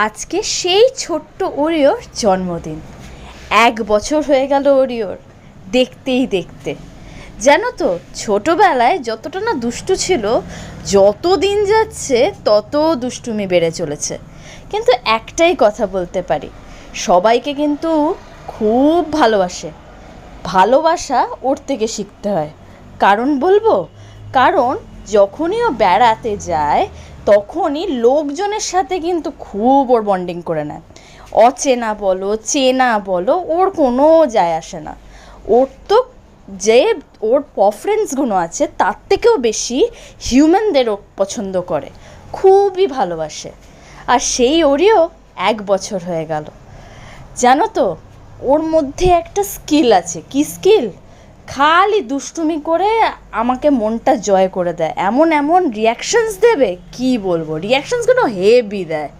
আজকে সেই ছোট্ট ওরিওর জন্মদিন। 1 বছর হয়ে গেল ওরিওর। দেখতেই দেখতে জানো তো, ছোটবেলায় যতটা না দুষ্টু ছিল, যত দিন যাচ্ছে তত দুষ্টুমি বেড়ে চলেছে। কিন্তু একটাই কথা বলতে পারি, সবাইকে কিন্তু খুব ভালোবাসে। ভালোবাসা ওর থেকে শিখতে হয়। কারণ বলবো, কারণ যখনই ও বেড়াতে যায় তখনই লোকজনের সাথে কিন্তু খুব ওর বন্ডিং করে নেয়। অচেনা বলো চেনা বলো, ওর কোনো যায় আসে না। ওর তো যে ওর প্রেফারেন্সগুলো আছে তার থেকেও বেশি হিউম্যানদের ও পছন্দ করে, খুবই ভালোবাসে। আর সেই ওরিও 1 বছর হয়ে গেল। জানো তো, ওর মধ্যে একটা স্কিল আছে। কি স্কিল? খালি দুষ্টুমি করে আমাকে মনটা জয় করে দেয়। এমন এমন রিয়াকশনস দেবে, কি বলবো, রিয়াকশনসগুলো হেভি দেয়।